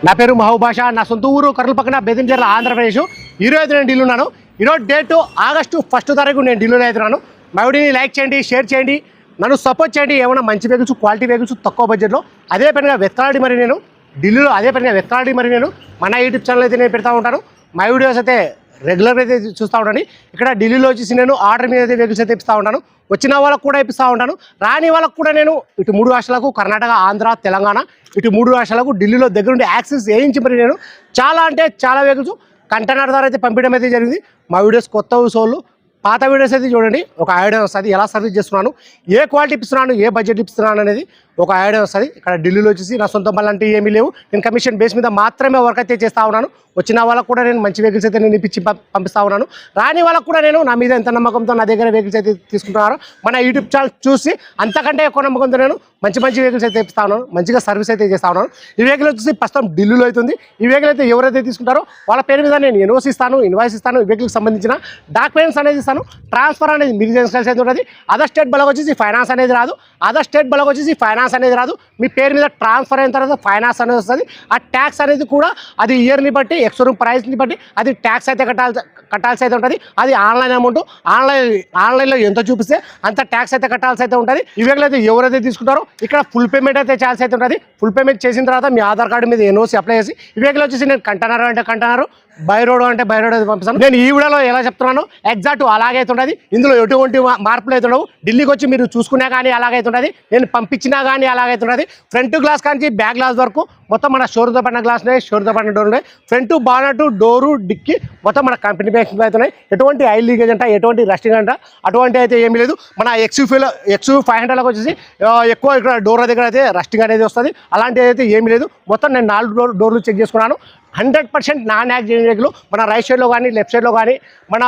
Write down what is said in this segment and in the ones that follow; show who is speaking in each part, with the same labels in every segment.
Speaker 1: నా పేరు మహబూబాష. నా సొంత ఊరు కర్నూలు పక్కన బెదించెర్ల ఆంధ్రప్రదేశ్. ఈరోజు నేను ఢిల్లీ ఉన్నాను. ఈరోజు డేటు ఆగస్టు 1 తారీఖు నేను ఢిల్లీలో అవుతున్నాను. మా వీడియోని లైక్ చేయండి, షేర్ చేయండి, నన్ను సపోర్ట్ చేయండి. ఏమైనా మంచి వెహికల్స్, క్వాలిటీ వెహికల్స్ తక్కువ బడ్జెట్లో అదే పనిగా వెతకాలి. మరి నేను ఢిల్లీలో అదే పనిగా వెతకాలి. మరి నేను మన యూట్యూబ్ ఛానల్ అయితే నేను పెడతా ఉంటాను. మా వీడియోస్ అయితే రెగ్యులర్గా అయితే చూస్తూ ఉంటాను. ఇక్కడ ఢిల్లీలో వచ్చేసి నేను ఆర్డర్ మీద అయితే వెహికల్స్ అయితే ఇస్తూ ఉంటాను. వచ్చిన వాళ్ళకు కూడా ఇప్పిస్తూ ఉంటాను. రాని వాళ్ళకు కూడా నేను ఇటు 3 రాష్ట్రాలకు, కర్ణాటక, ఆంధ్ర, తెలంగాణ, ఇటు 3 రాష్ట్రాలకు ఢిల్లీలో దగ్గరుండి యాక్సెస్ వేయించి మరి నేను చాలా అంటే చాలా వెహికల్స్ కంటైనర్ ద్వారా అయితే పంపించడం అయితే జరిగింది. మా వీడియోస్ కొత్త సోళ్ళు పాత వీడియోస్ అయితే చూడండి, ఒక ఐడియా వస్తుంది. ఎలా సర్వీస్ చేస్తున్నాను, ఏ క్వాలిటీ ఇస్తున్నాను, ఏ బడ్జెట్ ఇస్తున్నాను అనేది ఒక ఐడియా వస్తుంది. ఇక్కడ ఢిల్లీలో వచ్చేసి నా సొంత పనులు అంటే ఏమీ లేవు. నేను కమిషన్ బేస్ మీద మాత్రమే వర్క్ అయితే చేస్తూ ఉన్నాను. వచ్చిన వాళ్ళకు కూడా నేను మంచి వెహికల్స్ అయితే నేను ఇప్పించి పంపిస్తూ ఉన్నాను. రాని వాళ్ళకు కూడా నేను నా మీద ఎంత నమ్మకంతో నా దగ్గర వెహికల్స్ అయితే తీసుకుంటున్నాను. మన యూట్యూబ్ ఛానల్ చూసి అంతకంటే ఎక్కువ నమ్మకంతో నేను మంచి వెహికల్స్ అయితే ఇప్పిస్తా ఉన్నాను. మంచిగా సర్వీస్ అయితే చేస్తూ ఉన్నాను. ఈ వెహికల్ వచ్చేసి ప్రస్తుతం ఢిల్లీలో అవుతుంది. ఈ వెహికల్ అయితే ఎవరైతే తీసుకుంటారో వాళ్ళ పేరు మీద నేను ఇన్వాయిస్ ఇస్తాను. ఈ వెహికల్కి సంబంధించిన డాక్యుమెంట్స్ అనేది ఇస్తాను. ట్రాన్స్ఫర్ అనేది మీరు చేసుకోవాల్సి అయితే ఉంటుంది. అదర్ స్టేట్ బలకి వచ్చేసి ఫైనాన్స్ అనేది రాదు. మీ పేరు మీద ట్రాన్స్ఫర్ అయిన తర్వాత ఫైనాన్స్ అనేది వస్తుంది. ఆ ట్యాక్స్ అనేది కూడా అది ఇయర్ని బట్టి, ఎక్స్‌షోరూమ్ ప్రైస్ని బట్టి అది ట్యాక్స్ అయితే కట్టాల్సి అయితే ఉంటుంది. అది ఆన్లైన్ అమౌంట్. ఆన్లైన్లో ఎంత చూపిస్తే అంత ట్యాక్స్ అయితే కట్టాల్సి అయితే ఉంటుంది. ఈ వెహికల్ అయితే ఎవరైతే తీసుకుంటారో ఇక్కడ ఫుల్ పేమెంట్ అయితే చేయాల్సి అయితే ఉంటుంది. ఫుల్ పేమెంట్ చేసిన తర్వాత మీ ఆధార్ కార్డు మీద ఎన్ఓసి అప్లై చేసి ఈ వెహికల్ వచ్చేసి నేను కంటైనర్ అంటే కంటైనర్, బై రోడ్ అంటే బై రోడ్ అయితే పంపిస్తాను. నేను ఈ వీడియోలో ఎలా చెప్తున్నాను ఎగ్జాక్ట్ అలాగే ఉంటుంది. ఇందులో ఎటువంటి మార్పులు అయితే ఉండవు. ఢిల్లీకి వచ్చి మీరు చూసుకున్నా కానీ అలాగైతే ఉంటుంది. నేను పంపించినా కానీ అలాగైతే ఉంటుంది. ఫ్రంట్ గ్లాస్ కానీ బ్యాక్ గ్లాస్ వరకు మొత్తం మన షోరూతో పడిన గ్లాస్ ఉన్నాయి, షోరూతో పడిన డోర్ ఉన్నాయి. ఫ్రంట్ బానట్, డోరు, డిక్కి మొత్తం మన కంపెనీ బ్యాగ్స్ అవుతున్నాయి. ఎటువంటి ఆయిల్ లీకేజ్ అంట, ఎటువంటి రస్టింగ్ అంట అటువంటి అయితే ఏమీ లేదు. మన XUV500లకు వచ్చేసి ఎక్కువ ఇక్కడ డోర్ దగ్గర అయితే రస్టింగ్ అనేది వస్తుంది. అలాంటివి అయితే ఏమీ లేదు. మొత్తం నేను 4 డోర్లు చెక్ చేసుకున్నాను. 100% నాన్ యాక్సిడెంట్ వెహికల్. మన రైట్ సైడ్లో కానీ, లెఫ్ట్ సైడ్లో కానీ, మన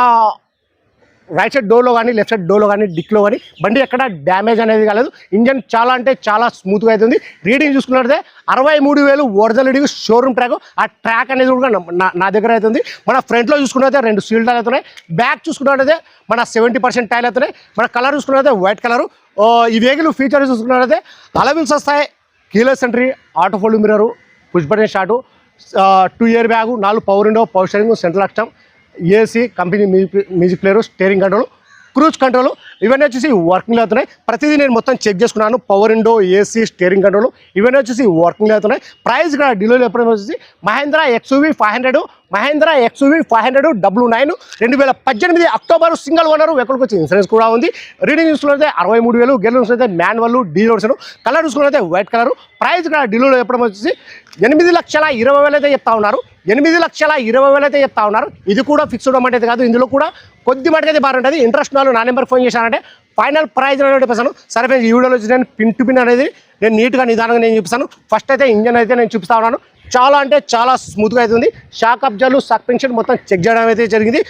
Speaker 1: రైట్ సైడ్ డోర్లో కానీ, లెఫ్ట్ సైడ్ డోర్లో కానీ, డిక్లో కానీ బండి ఎక్కడ డ్యామేజ్ అనేది కాలేదు. ఇంజన్ చాలా అంటే చాలా స్మూత్గా అవుతుంది. రీడింగ్ చూసుకున్నట్లయితే 63,000 ఒరిజినల్ రీడింగ్, షోరూమ్ ట్రాక్. ఆ ట్రాక్ అనేది కూడా నా దగ్గర అవుతుంది. మన ఫ్రంట్లో చూసుకున్నట్లయితే 2 సీల్ టైర్లు అవుతున్నాయి. బ్యాక్ చూసుకున్నట్లయితే మన 70% టైర్లు అవుతున్నాయి. మన కలర్ చూసుకున్నట్లయితే వైట్ కలరు. ఈ వెహికల్ ఫీచర్స్ చూసుకున్నట్లయితే అలవిల్స్ వస్తాయి, keyless entry, auto fold mirror, push button start, 2 year bag, 4 power window, power steering, central system, AC, company music player, steering control, cruise control ఇవన్నీ వచ్చేసి వర్కింగ్లో అవుతున్నాయి. ప్రతిదీ నేను మొత్తం చెక్ చేసుకున్నాను. Power window, AC, steering control ఇవన్నీ వచ్చేసి వర్కింగ్లో అవుతున్నాయి. ప్రైస్ ఇక్కడ డీలో ఎప్పుడు వచ్చేసి Mahindra XUV500 W9 2018 October single owner వెహికల్కి వచ్చి ఇన్సూరెన్స్ కూడా ఉంది. రీడింగ్ చూసుకున్నట్లయితే 63,000, గేర్ చూసుకుంటే మాన్యువల్, డీజిల్ వర్షన్, కలర్ చూసుకున్నట్లయితే వైట్ కలర్. ప్రైస్ ఇక్కడ డీలో ఎప్పుడు వచ్చేసి 8,20,000 అయితే చెప్తా ఉన్నారు. 8,20,000 అయితే చెప్తా ఉన్నారు. ఇది కూడా ఫిక్స్డ్ అమౌంట్ అయితే కాదు. ఇందులో కూడా కొద్ది మటుకు అయితే బాగుంటుంది. ఇంట్రెస్ట్ వాళ్ళు నా నెంబర్కి ఫోన్ చేశానంటే ఫైనల్ ప్రైజ్ అనేది చెప్పేసాను. సరే ఫ్రెండ్స్, ఈ వీడియోలో వచ్చి నేను పిన్ టు పిన్ అనేది నేను నీట్గా నిదానంగా నేను చూపిస్తాను. ఫస్ట్ అయితే ఇంజన్ అయితే నేను చూపిస్తా ఉన్నాను. చాలా అంటే చాలా స్మూత్గా అవుతుంది. షాక్ అబ్జర్లు, సస్పెన్షన్ మొత్తం చెక్ చేయడం అయితే జరిగింది.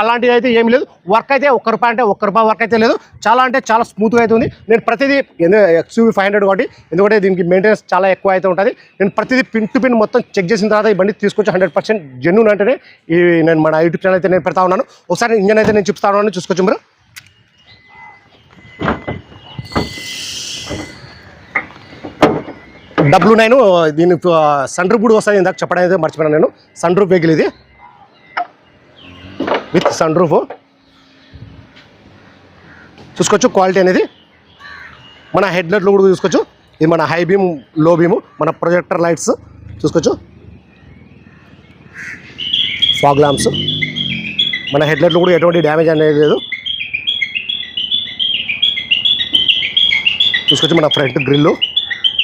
Speaker 1: అలాంటివి అయితే ఏమీ లేదు. వర్క్ అయితే ₹1 వర్క్ అయితే లేదు. చాలా అంటే చాలా స్మూత్గా అవుతుంది. నేను ప్రతిదీ XUV500 కాబట్టి ఎందుకంటే దీనికి మెయింటెనెన్స్ చాలా ఎక్కువ అయితే ఉంటుంది. నేను ప్రతిదీ పిన్ టు పిన్ మొత్తం చెక్ చేసిన తర్వాత ఈ బండి తీసుకొచ్చి 100% జెన్యూన్ అంటేనే నేను మన యూట్యూబ్ ఛానల్ అయితే నేను పెడతా ఉన్నాను. ఒకసారి ఇంజన్ అయితే నేను చూపిస్తా ఉన్నాను, చూసుకోవచ్చు మీరు. W9 దీని సన్ రూఫ్ కూడా వస్తుంది. ఇందాక చెప్పడం అయితే మర్చిపోయాను నేను. సన్ రూఫ్ వెహికల్ ఇది, విత్ సన్ రూఫ్ చూసుకోవచ్చు. క్వాలిటీ అనేది మన హెడ్లైట్లు కూడా చూసుకోవచ్చు. ఇది మన హై బీమ్, లో బీము, మన ప్రొజెక్టర్ లైట్స్ చూసుకోవచ్చు. ఫాగ్ ల్యాంప్స్, మన హెడ్లైట్లు కూడా ఎటువంటి డ్యామేజ్ అనేది లేదు చూసుకోవచ్చు. మన ఫ్రంట్ గ్రిల్లు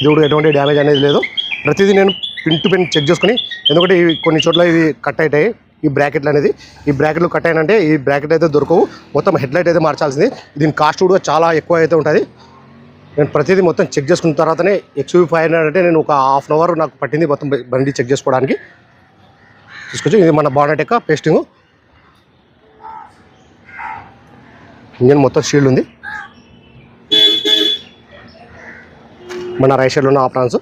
Speaker 1: ఇది కూడా ఎటువంటి డ్యామేజ్ అనేది లేదు. ప్రతిదీ నేను పిన్ టు పిన్ చెక్ చేసుకుని, ఎందుకంటే కొన్ని చోట్ల ఇవి కట్ అవుతాయి. ఈ బ్రాకెట్లు అనేది, ఈ బ్రాకెట్లు కట్ అయినంటే ఈ బ్రాకెట్ అయితే దొరకవు. మొత్తం హెడ్లైట్ అయితే మార్చాల్సింది. దీని కాస్ట్ కూడా చాలా ఎక్కువ అయితే ఉంటుంది. నేను ప్రతిదీ మొత్తం చెక్ చేసుకున్న తర్వాతనే XUV500 అంటే నేను ఒక ½ అవర్ నాకు పట్టింది మొత్తం బండి చెక్ చేసుకోవడానికి. చూసుకోవచ్చు. ఇది మన బానెట్ యొక్క పేస్టింగ్. ఇంజన్ మొత్తం షీల్డ్ ఉంది. మన రైట్ సైడ్లో ఉన్న ఆప్రాన్స్,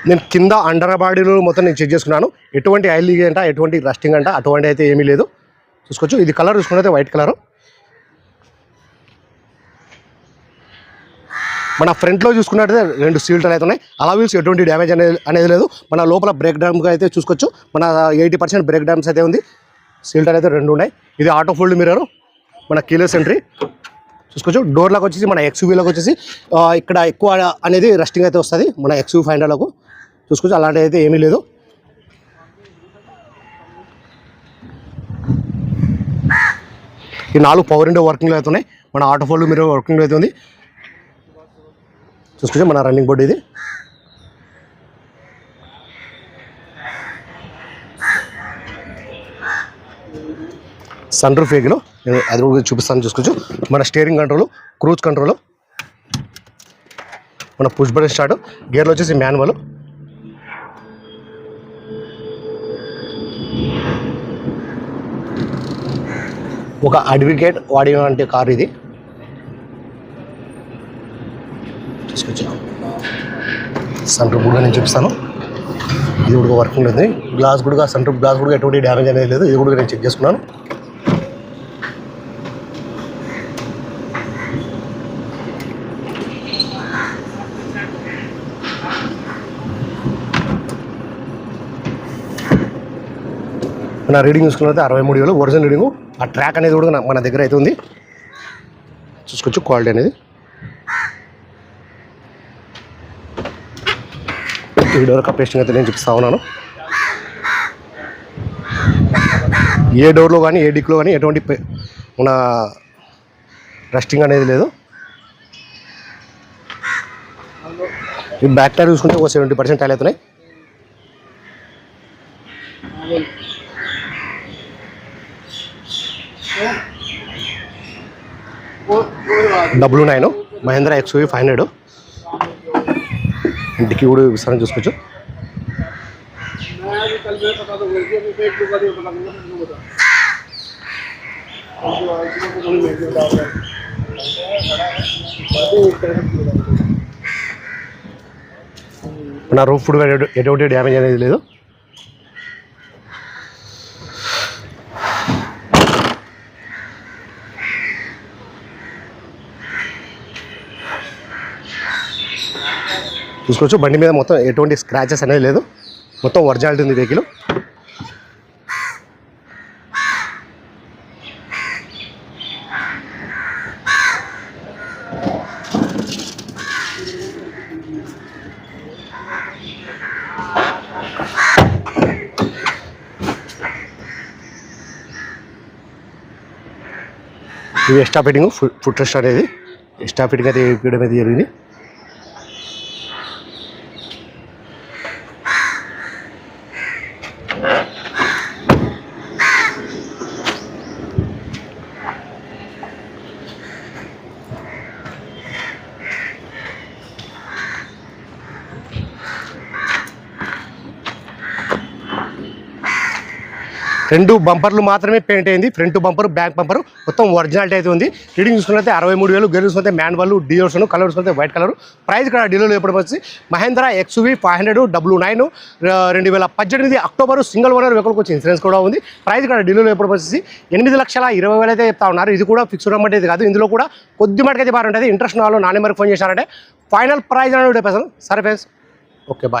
Speaker 1: నేను కింద అండర్ బాడీలో మొత్తం నేను చెక్ చేసుకున్నాను. ఎటువంటి ఆయిల్ లీక్ అంట, ఎటువంటి రస్టింగ్ అంట అటువంటి అయితే ఏమీ లేదు. చూసుకోవచ్చు. ఇది కలర్ చూసుకున్నైతే వైట్ కలర్. మన ఫ్రంట్లో చూసుకున్నట్టయితే 2 సీల్ టైర్లు అయితే ఉన్నాయి. అలా వీల్స్ ఎటువంటి డ్యామేజ్ అనేది లేదు. మన లోపల బ్రేక్ డ్యామ్గా అయితే చూసుకోవచ్చు. మన 80% బ్రేక్ డ్యామ్స్ అయితే ఉంది. సీల్ టైర్ అయితే 2 ఉన్నాయి. ఇది ఆటో ఫోల్డ్ మిర్రర్, మన కీలెస్ ఎంట్రీ చూసుకోవచ్చు. డోర్లకు వచ్చేసి మన XUV-లకు వచ్చేసి ఇక్కడ ఎక్కువ అనేది రస్టింగ్ అయితే వస్తుంది మన XUV 500లకు చూసుకోవచ్చు. అలాంటివి అయితే ఏమీ లేదు. ఈ 4 పవర్ విండో వర్కింగ్లో అయితే ఉన్నాయి. మన ఆటో ఫోల్డ్ మిర్రర్ వర్కింగ్లో అయితే ఉంది చూసుకోవచ్చు. మన రన్నింగ్ బోర్డు ఇది. సన్ రూఫ్ వెహికల్ అది కూడా చూపిస్తాను చూసుకోవచ్చు. మన స్టీరింగ్ కంట్రోల్, క్రూజ్ కంట్రోల్, మన పుష్ బటన్ స్టార్ట్, గేర్లు వచ్చేసి మాన్యువల్. ఒక అడ్వకేట్ వాడినటువంటి కారు ఇది చూసుకోవచ్చు. సన్ రూఫ్ కూడా నేను చూపిస్తాను. ఇది కూడా వర్కింగ్ ఉంది. గ్లాస్ కూడా సన్ రూఫ్ గ్లాస్ కూడా ఎటువంటి డ్యామేజ్ అనేది లేదు. ఇది కూడా నేను చెక్ చేసుకున్నాను. మన రీడింగ్ చూసుకున్నట్లయితే 63,000 ఒరిజినల్ రీడింగ్. ఆ ట్రాక్ అనేది కూడా మన దగ్గర అయితే ఉంది చూసుకోవచ్చు. క్వాలిటీ అనేది ఈ డోర్ కప్పేస్టింగ్ అయితే నేను చూపిస్తా ఉన్నాను. ఏ డోర్లో కానీ ఏ డిక్లో కానీ ఎటువంటి మన రస్టింగ్ అనేది లేదు. ఈ బ్యాక్ టైర్ చూసుకుంటే ఒక 70% టైల్ అవుతున్నాయి. W9 మహేంద్ర XUV 500 ఇంటికి కూడా విస్తరణ చూసుకోవచ్చు. మన రూఫ్ ఫుడ్ ఎటువంటి డ్యామేజ్ అనేది లేదు. చూసుకోవచ్చు. బండి మీద మొత్తం ఎటువంటి స్క్రాచెస్ అనేది లేదు. మొత్తం ఒరిజినాలిటీ ఉంది వెహికల్. ఇది ఎక్స్ట్రా ఫిట్టింగ్, ఫుట్ రెస్ట్ అనేది ఎక్స్ట్రా ఫిట్టింగ్ అయితే వేయడం అయితే జరిగింది. రెండు బంపర్లు మాత్రమే పెయింట్ అయింది. ఫ్రంట్ బంపర్, బ్యాక్ బంపర్ మొత్తం ఒరిజినాలిటీ అయితే ఉంది. రీడింగ్ చూసుకుంటే 63,000. గేర్ చూసుకుంటే మాన్యువల్, డియోర్స్, కలర్ చూసుకుంటే వైట్ కలర్. ప్రైస్ ఇక్కడ డీలర్లో ఎప్పుడు వచ్చి Mahindra XUV 500 W9 2018 October single owner వెహికల్కి వచ్చి ఇన్సూరెన్స్ కూడా ఉంది. ప్రైస్ ఇక్కడ డీలర్లో ఎప్పుడు వచ్చి 8,20,000 అయితే చెప్తా ఉన్నారు. ఇది కూడా ఫిక్స్డ్ అమౌంట్ అయితే కాదు. ఇందులో కూడా కొద్ది మటుకు అయితే బాగుంటుంది. ఇంట్రెస్ట్ వాళ్ళు నా నెంబర్కి ఫోన్ చేశారంటే ఫైనల్ ప్రైస్ అనేది చెప్పేసాను. సరే ఫ్రెండ్స్, ఓకే బాయ్.